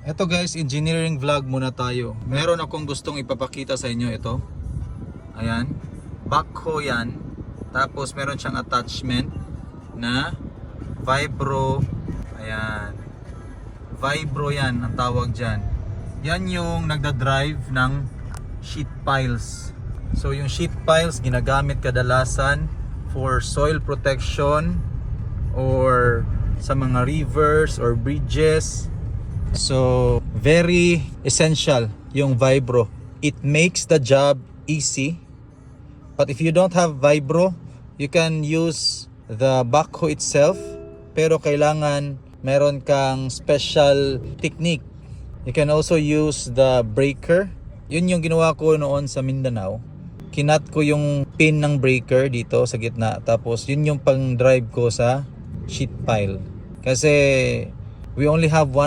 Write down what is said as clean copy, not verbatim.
Ito guys, engineering vlog muna tayo. Meron akong gustong ipapakita sa inyo ito. Ayan. Backhoe yan. Tapos meron siyang attachment na vibro. Ayan. Vibro yan ang tawag dyan. Yan yung nagda-drive ng sheet piles. So yung sheet piles ginagamit kadalasan for soil protection or sa mga rivers or bridges. So very essential yung vibro. It makes the job easy. But if you don't have vibro, you can use the backhoe itself. Pero kailangan meron kang special technique. You can also use the breaker. Yun yung ginawa ko noon sa Mindanao. Kinat ko yung pin ng breaker dito sa gitna. Tapos yun yung pang drive ko sa sheet pile. Kasi we only have one